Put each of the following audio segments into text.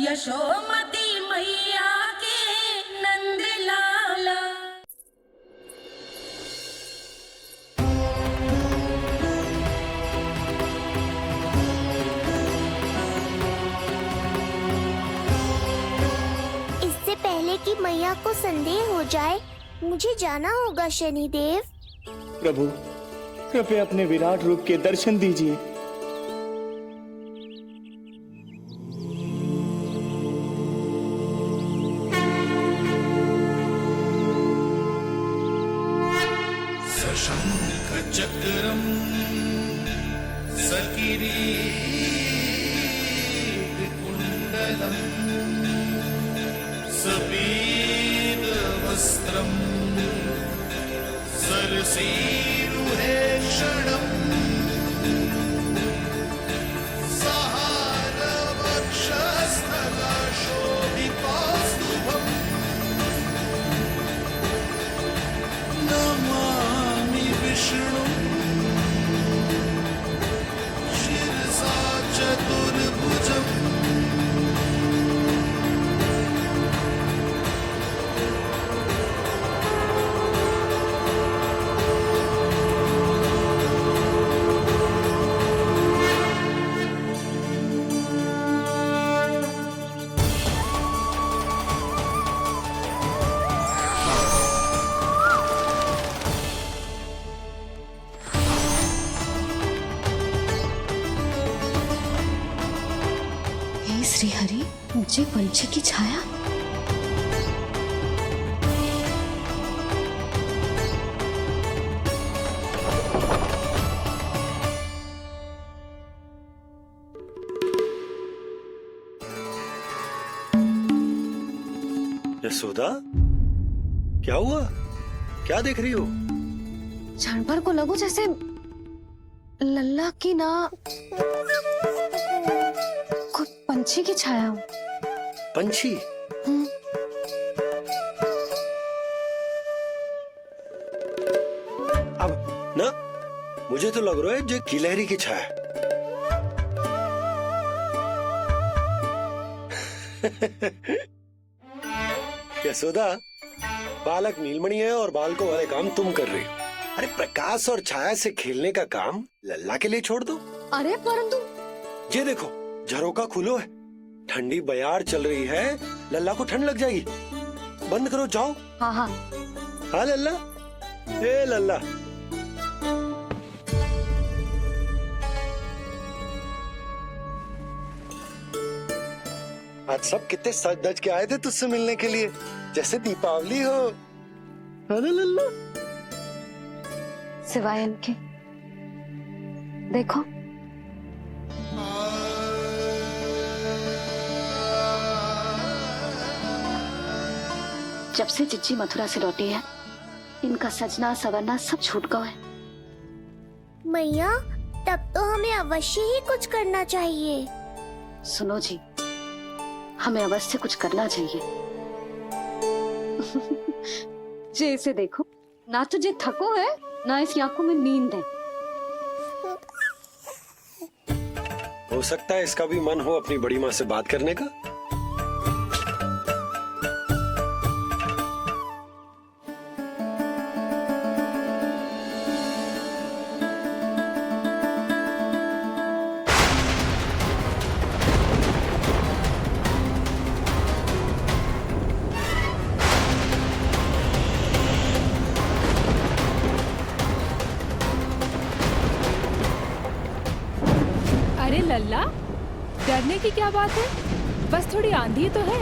यशोमती मैया के नंद लाला। इससे पहले कि मैया को संदेह हो जाए, मुझे जाना होगा शनिदेव। प्रभु, कृपया अपने विराट रूप के दर्शन दीजिए। सशंख चक्रम सकिरीट कुंडलम सबीद वस्त्रम सरसीरुहे क्षणम सहार वक्षस्थलशोभितौस्तुभम् नमामि विष्णु शिरसा चतुर्भुजम्। श्री हरि, मुझे पंछी की छाया। यशोदा, क्या हुआ? क्या देख रही हो? क्षण भर को लगो जैसे लल्ला की ना कोई पंछी की छाया हो। पंछी? अब ना मुझे तो लग रहा है जो गिलहरी की छाया। यशोदा, बालक नीलमणि है और बालकों वाले काम तुम कर रही हो। अरे प्रकाश और छाया से खेलने का काम लल्ला के लिए छोड़ दो। अरे परंतु ये देखो, झरोका खुलो है, ठंडी बयार चल रही है, लल्ला को ठंड लग जाएगी। बंद करो, जाओ। हाँ हाँ हाँ लल्ला, ए लल्ला। आज सब कितने सज धज के आए थे तुझसे मिलने के लिए, जैसे दीपावली हो। है ना लल्ला? सिवाय इनके देखो, जब से चिच्ची मथुरा से लौटी है, इनका सजना सवरना सब छूट गया है। मैया, तब तो हमें अवश्य ही कुछ करना चाहिए। सुनो जी, हमें अवश्य कुछ करना चाहिए। जे इसे देखो, ना तो जे थको है, ना इसकी आंखों में नींद है। हो सकता है इसका भी मन हो अपनी बड़ी माँ से बात करने का। अरे लल्ला, डरने की क्या बात है? बस थोड़ी आंधी तो है।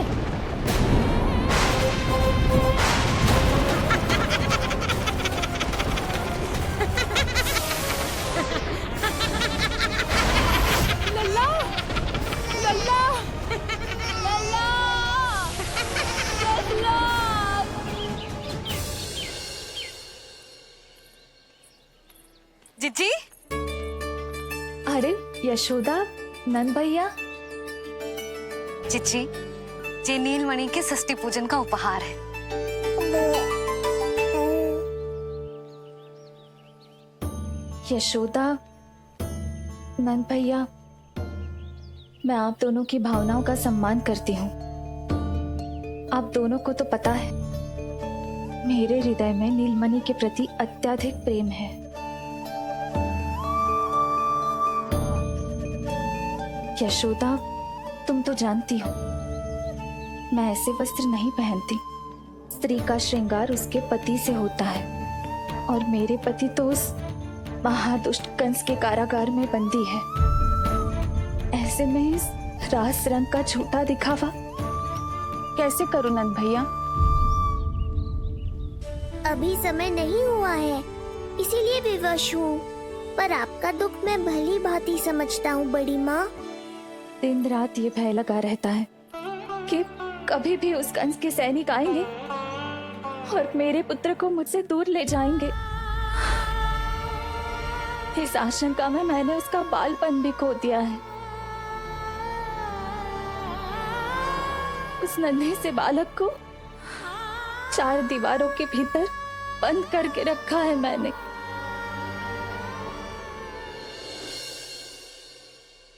लल्ला, लल्ला, लल्ला, लल्ला। जिज्जी, अरे यशोदा, नंद भैया। चिच्ची, ये नीलमणि के षष्ठी पूजन का उपहार है। यशोदा, नंद भैया, मैं आप दोनों की भावनाओं का सम्मान करती हूँ। आप दोनों को तो पता है मेरे हृदय में नीलमणि के प्रति अत्यधिक प्रेम है। यशोदा, तुम तो जानती हो मैं ऐसे वस्त्र नहीं पहनती। स्त्री का श्रृंगार उसके पति से होता है और मेरे पति तो उस महादुष्ट कंस के कारागार में बंदी है। ऐसे में इस रास रंग का झूठा दिखावा कैसे करूं नंद भैया? अभी समय नहीं हुआ है, इसीलिए विवश हूँ। पर आपका दुख मैं भली भांति समझता हूँ बड़ी माँ। दिन रात ये भय लगा रहता है कि कभी भी उस कंस के सैनिक आएंगे और मेरे पुत्र को मुझसे दूर ले जाएंगे। इस आशंका में मैंने उसका बालपन भी खो दिया है। उस नन्हे से बालक को 4 दीवारों के भीतर बंद करके रखा है मैंने।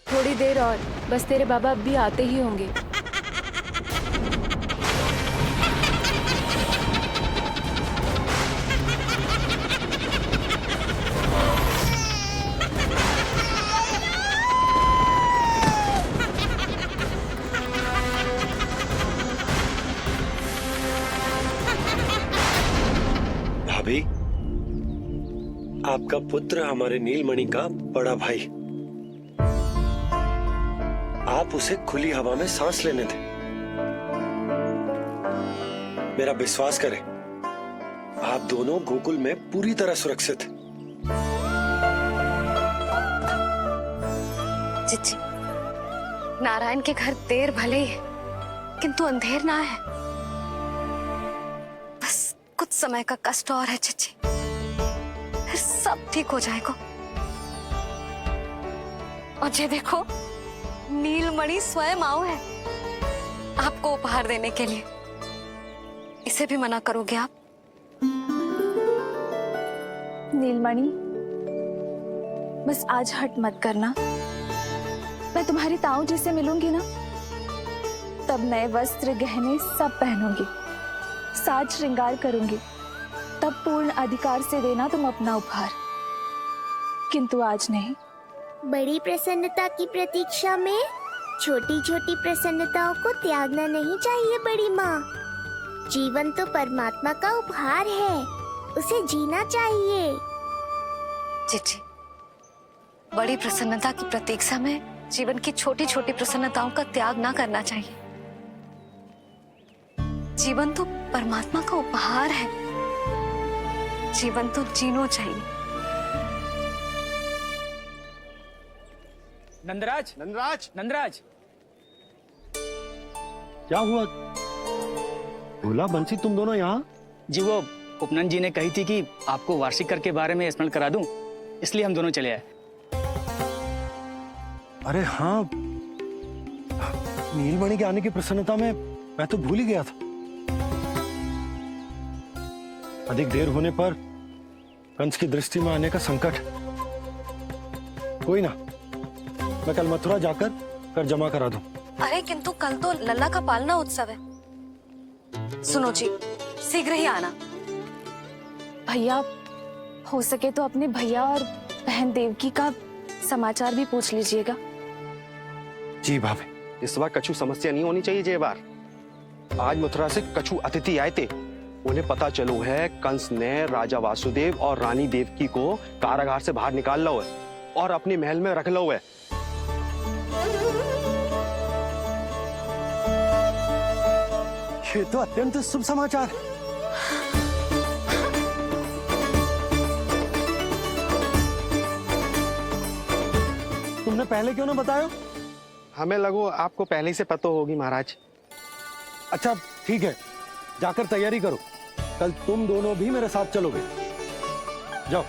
थोड़ी देर और, बस तेरे बाबा अब भी आते ही होंगे। भाभी, आपका पुत्र हमारे नीलमणि का बड़ा भाई। आप उसे खुली हवा में सांस लेने दें। मेरा विश्वास करें, आप दोनों गोकुल में पूरी तरह सुरक्षित हैं। चिच्ची, नारायण के घर देर भले ही है, किंतु अंधेर ना है। बस कुछ समय का कष्ट और है चिच्ची, फिर सब ठीक हो जाएगा। और ये देखो, नीलमणि स्वयं आओ है आपको उपहार देने के लिए। इसे भी मना करोगे आप? नीलमणि, बस आज हट मत करना। मैं तुम्हारी ताऊ जी से मिलूंगी ना, तब नए वस्त्र गहने सब पहनूंगी, साज श्रृंगार करूंगी। तब पूर्ण अधिकार से देना तुम अपना उपहार, किंतु आज नहीं। बड़ी प्रसन्नता की प्रतीक्षा में छोटी छोटी प्रसन्नताओं को त्यागना नहीं चाहिए बड़ी माँ। जीवन तो परमात्मा का उपहार है, उसे जीना चाहिए। चिच्ची, बड़ी प्रसन्नता की प्रतीक्षा में जीवन की छोटी छोटी प्रसन्नताओं का त्याग ना करना चाहिए। जीवन तो परमात्मा का उपहार है, जीवन तो जीना चाहिए। नंदराज, नंदराज, नंदराज, क्या हुआ? भोला, बंसी, तुम दोनों यहाँ? जी वो उपनंद जी ने कही थी कि आपको वार्षिक कर के बारे में स्मरण करा दूं, इसलिए हम दोनों चले आए। अरे हाँ, नीलमणि के आने की प्रसन्नता में मैं तो भूल ही गया था। अधिक देर होने पर कंस की दृष्टि में आने का संकट। कोई ना, मैं कल मथुरा जाकर कर जमा करा दूं। अरे किंतु कल तो लल्ला का पालना उत्सव है। सुनो जी, शीघ्र ही आना। भैया, हो सके तो अपने भैया और बहन देवकी का समाचार भी पूछ लीजिएगा। जी भाभी। इस बार कछु समस्या नहीं होनी चाहिए। ये बार आज मथुरा से कछु अतिथि आए थे, उन्हें पता चलो है कंस ने राजा वासुदेव और रानी देवकी को कारागार से बाहर निकाल लो है और अपने महल में रख लो है। ये तो अत्यंत शुभ समाचार। तुमने पहले क्यों ना बताया? हमें लगो आपको पहले से पता होगी महाराज। अच्छा ठीक है, जाकर तैयारी करो, कल तुम दोनों भी मेरे साथ चलोगे। जाओ।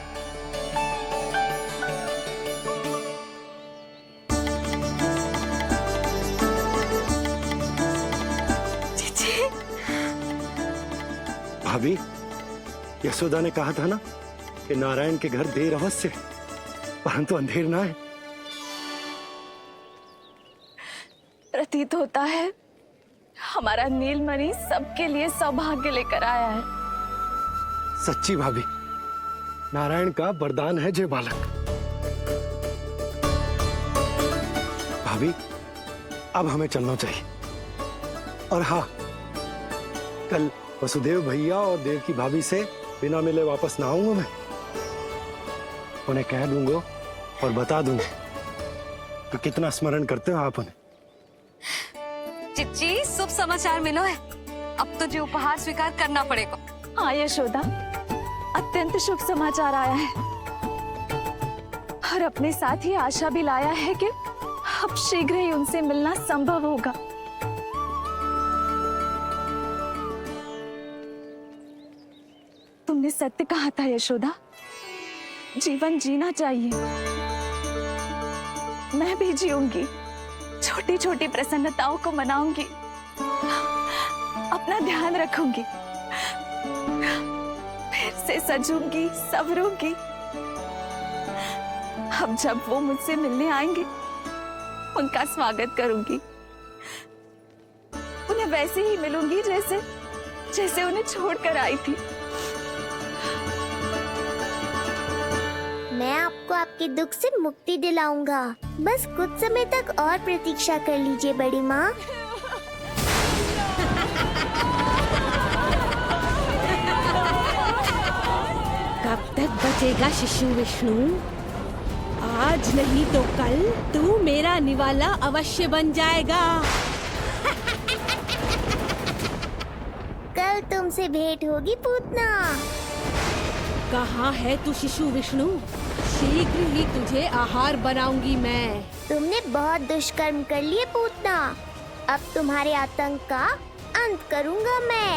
भाभी, यशोदा ने कहा था ना कि नारायण के घर देर अवश्य, परंतु अंधेर ना है। प्रतीत होता है हमारा नीलमणि सबके लिए सौभाग्य लेकर आया है। सच्ची भाभी, नारायण का वरदान है जय बालक। भाभी, अब हमें चलना चाहिए। और हाँ, कल वसुदेव भैया और देव की भाभी से बिना मिले वापस ना आऊंगा मैं। उन्हें कह दूंगा और बता दूंगा कि कितना स्मरण करते हो आप उन्हें। चिच्ची, शुभ समाचार मिलो है। अब तुझे उपहार स्वीकार करना पड़ेगा। हाँ यशोदा, अत्यंत शुभ समाचार आया है और अपने साथ ही आशा भी लाया है कि अब शीघ्र ही उनसे मिलना संभव होगा। तुमने सत्य कहा था यशोदा, जीवन जीना चाहिए। मैं भी जीऊंगी, छोटी छोटी प्रसन्नताओं को मनाऊंगी, अपना ध्यान रखूंगी, फिर से सजूंगी, संवरूंगी। अब जब वो मुझसे मिलने आएंगे, उनका स्वागत करूंगी। उन्हें वैसे ही मिलूंगी जैसे उन्हें छोड़कर आई थी। मैं आपको आपके दुख से मुक्ति दिलाऊंगा। बस कुछ समय तक और प्रतीक्षा कर लीजिए बड़ी माँ। कब तक बचेगा शिशु विष्णु? आज नहीं तो कल तू मेरा निवाला अवश्य बन जाएगा। कल तुमसे भेंट होगी पूतना। कहाँ है तू शिशु विष्णु? शीघ्र ही तुझे आहार बनाऊंगी मैं। तुमने बहुत दुष्कर्म कर लिए पूतना। अब तुम्हारे आतंक का अंत करूंगा मैं।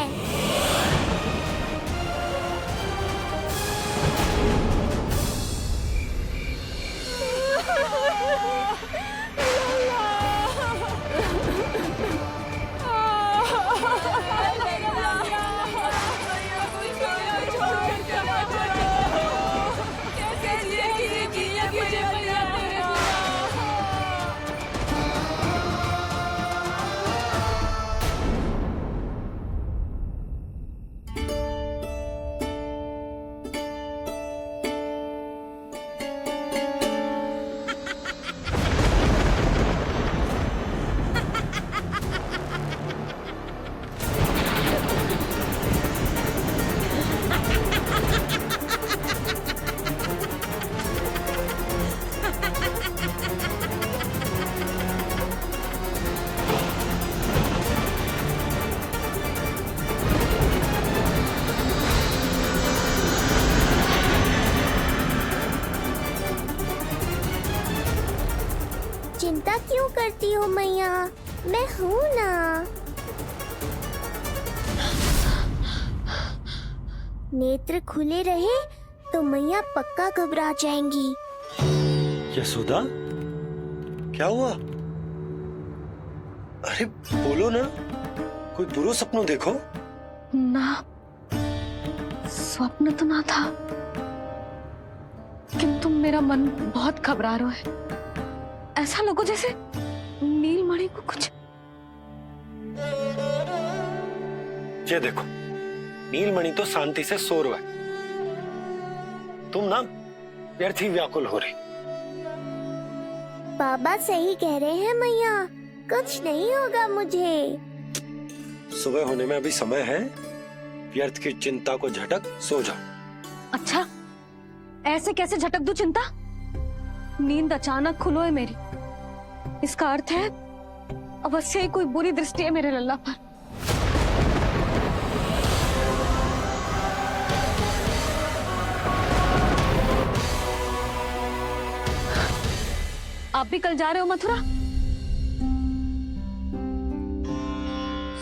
चिंता क्यों करती हो मैया? मैं हूँ ना। नेत्र खुले रहे तो मैया पक्का घबरा जाएंगी। यशोदा, क्या हुआ? अरे बोलो ना, कोई बुरा सपना देखो। ना, स्वप्न तो ना था, किंतु मेरा मन बहुत घबरा रहा है। ऐसा लगो जैसे नीलमणि को कुछ। ये देखो, नीलमणि तो शांति से सो रहा है। तुम ना व्यर्थ ही व्याकुल हो रही। बाबा सही कह रहे हैं मैया, कुछ नहीं होगा मुझे। सुबह होने में अभी समय है। व्यर्थ की चिंता को झटक सो जाओ। अच्छा, ऐसे कैसे झटक दूं चिंता? नींद अचानक खुलो है मेरी। इसका अर्थ है अवश्य ही कोई बुरी दृष्टि है मेरे लल्ला पर। आप भी कल जा रहे हो मथुरा?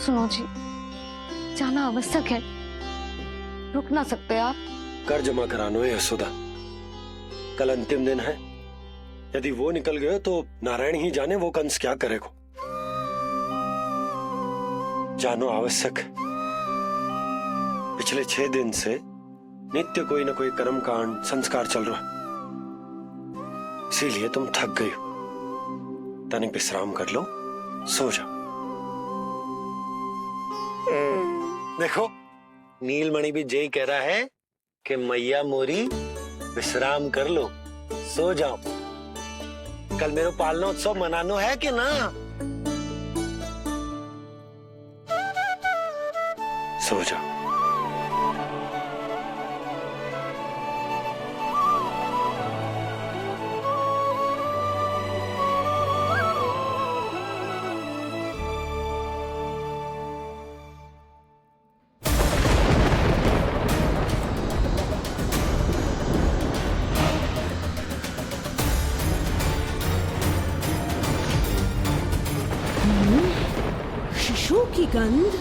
सुनो जी, जाना आवश्यक है, रुक ना सकते आप। कर जमा करानो है यशोदा, कल अंतिम दिन है। यदि वो निकल गए तो नारायण ही जाने वो कंस क्या करेगा। जानो आवश्यक। पिछले 6 दिन से नित्य कोई ना कोई कर्मकांड संस्कार चल रहा है, इसीलिए तुम थक गई हो। तनिक विश्राम कर लो, सो जा। देखो नीलमणि भी यही कह रहा है कि मैया मोरी विश्राम कर लो, सो जाओ। कल मेरो पालना उत्सव मनानो है कि ना? सो जाओ। शिशु की गंध।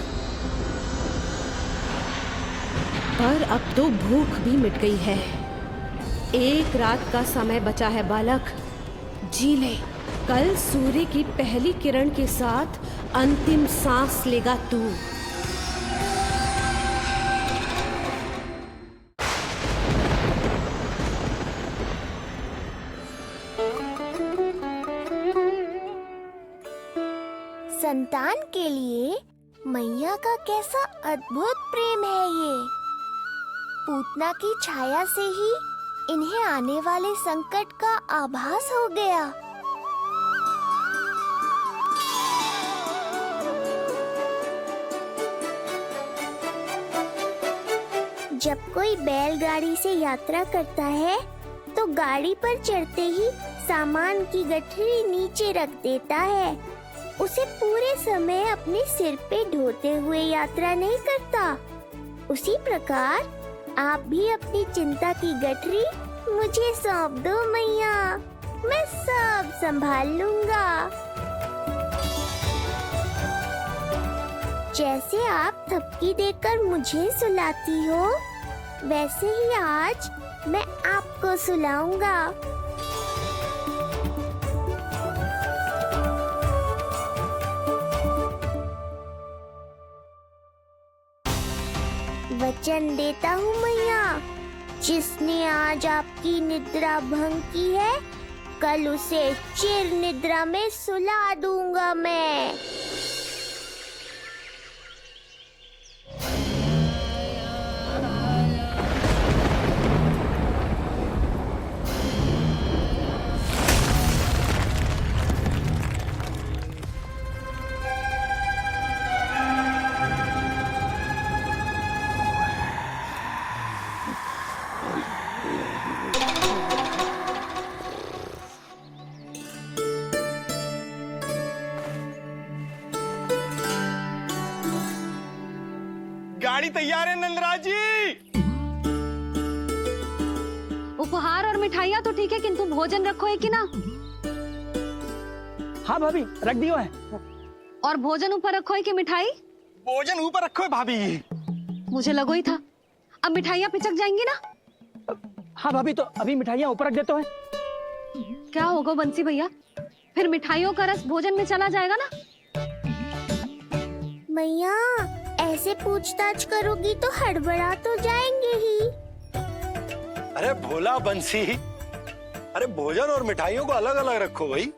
पर अब तो भूख भी मिट गई है। एक रात का समय बचा है बालक, जी ले। कल सूर्य की पहली किरण के साथ अंतिम सांस लेगा तू। संतान के लिए मैया का कैसा अद्भुत प्रेम है ये। पूतना की छाया से ही इन्हें आने वाले संकट का आभास हो गया। जब कोई बैलगाड़ी से यात्रा करता है तो गाड़ी पर चढ़ते ही सामान की गठरी नीचे रख देता है। उसे पूरे समय अपने सिर पे ढोते हुए यात्रा नहीं करता। उसी प्रकार आप भी अपनी चिंता की गठरी मुझे सौंप दो मैया, मैं सब संभाल लूंगा। जैसे आप थपकी देकर मुझे सुलाती हो, वैसे ही आज मैं आपको सुलाऊंगा। वचन देता हूँ मैया, जिसने आज आपकी निद्रा भंग की है, कल उसे चिर निद्रा में सुला दूंगा मैं। गाड़ी तैयार है नंदराज जी। उपहार और मिठाइयाँ तो ठीक है, किंतु भोजन रखो है कि ना? हाँ भाभी, रख दियो है। और भोजन ऊपर रखो है कि मिठाई? भोजन ऊपर रखो है भाभी। मुझे लगो ही था, अब मिठाइयाँ पिचक जाएंगी ना? हाँ भाभी, तो अभी मिठाइयाँ ऊपर रख देते हैं। क्या होगा बंसी भैया, फिर मिठाइयों का रस भोजन में चला जाएगा ना? मैया ऐसे पूछताछ करोगी तो हड़बड़ा तो जाएंगे ही। अरे भोला बंसी, अरे भोजन और मिठाइयों को अलग अलग रखो भाई।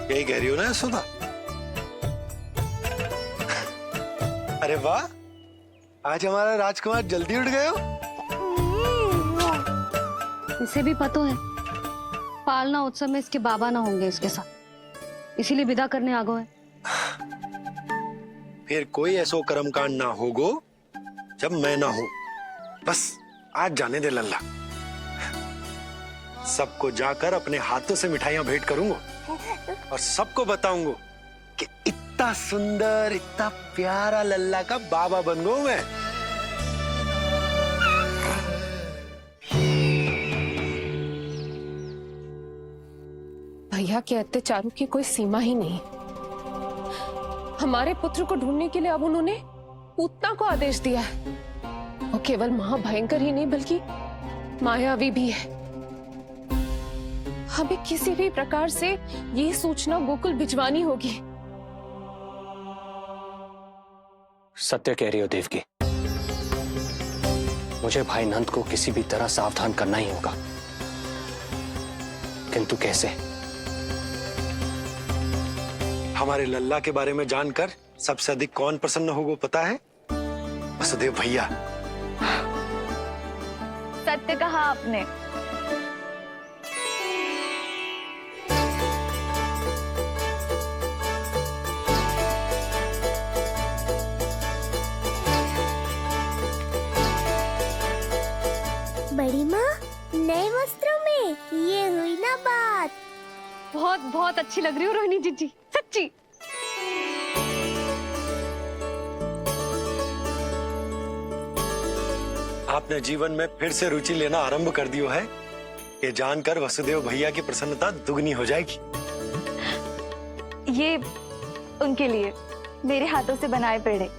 यही कह रही हो ना सुधा? अरे वाह, आज हमारा राजकुमार जल्दी उठ गए हो। इसे भी पता है पालना उत्सव में इसके बाबा ना होंगे इसके साथ, इसीलिए विदा करने आ गए हैं। फिर कोई ऐसो कर्मकांड ना होगो जब मैं ना हूं। बस आज जाने दे लल्ला, सबको जाकर अपने हाथों से मिठाइयां भेंट करूंगा और सबको बताऊंगा कि इतना सुंदर, इतना प्यारा लल्ला का बाबा बन गया मैं। भैया के अत्याचारों की कोई सीमा ही नहीं। हमारे पुत्र को ढूंढने के लिए अब उन्होंने पूतना को आदेश दिया है। वो केवल महाभयंकर ही नहीं बल्कि मायावी भी है। हमें किसी भी प्रकार से ये सूचना गोकुल भिजवानी होगी। सत्य कह रही हो देवकी, मुझे भाई नंद को किसी भी तरह सावधान करना ही होगा, किंतु कैसे? हमारे लल्ला के बारे में जानकर सबसे अधिक कौन प्रसन्न होगा पता है? वसुदेव भैया। सत्य कहा आपने। बड़ी माँ, नए वस्त्रों में ये हुई ना बात। बहुत बहुत अच्छी लग रही हो रोहिणी जीजी, सच्ची। आपने जीवन में फिर से रुचि लेना आरंभ कर दियो है। ये जानकर वसुदेव भैया की प्रसन्नता दुगनी हो जाएगी। ये उनके लिए मेरे हाथों से बनाए पेड़े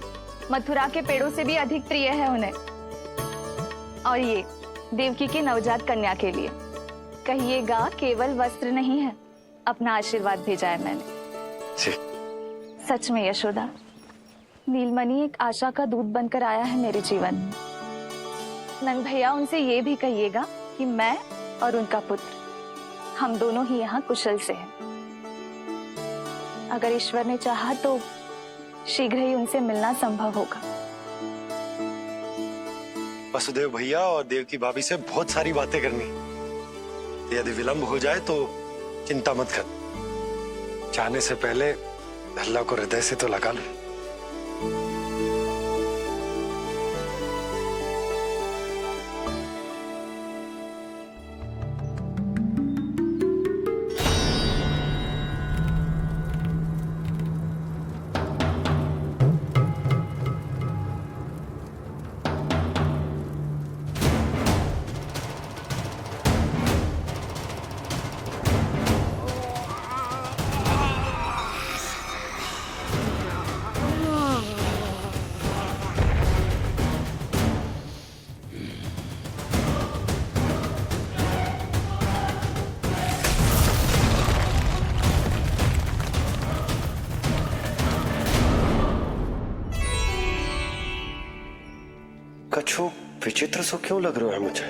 मथुरा के पेड़ों से भी अधिक प्रिय है उन्हें। और ये देवकी की नवजात कन्या के लिए कहिएगा केवल वस्त्र नहीं है, अपना आशीर्वाद भेजा है मैंने। जी। सच में यशोदा, नीलमणि एक आशा का दूत बनकर आया है मेरे जीवन में। नंद भैया, उनसे ये भी कहिएगा कि मैं और उनका पुत्र हम दोनों ही यहाँ कुशल से हैं। अगर ईश्वर ने चाहा तो शीघ्र ही उनसे मिलना संभव होगा। वसुदेव भैया और देवकी भाभी से बहुत सारी बातें करनी। यदि विलंब हो जाए तो चिंता मत कर। जाने से पहले अल्लाह को हृदय से तो लगा लो। कछु विचित्र सो क्यों लग रहा है मुझे?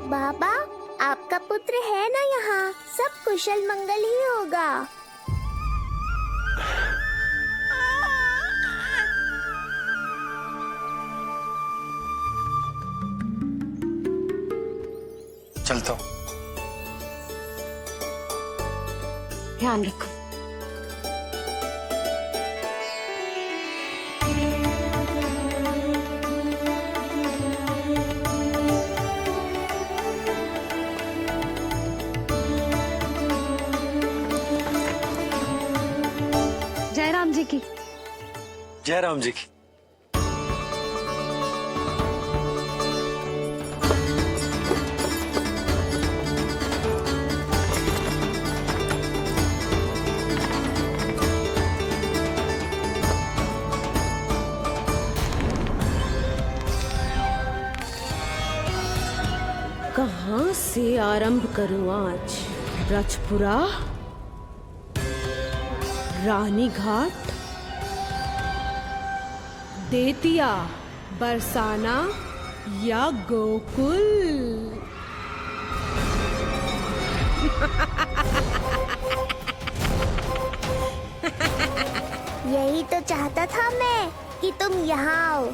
बाबा, आपका पुत्र है ना यहाँ, सब कुशल मंगल ही होगा। चलता हूँ। ध्यान रखो। जय राम जी की। जय राम जी की। कहाँ से आरंभ करूं आज? ब्रजपुरा, रानी घाट, देतिया, बरसाना या गोकुल? यही तो चाहता था मैं कि तुम यहाँ आओ।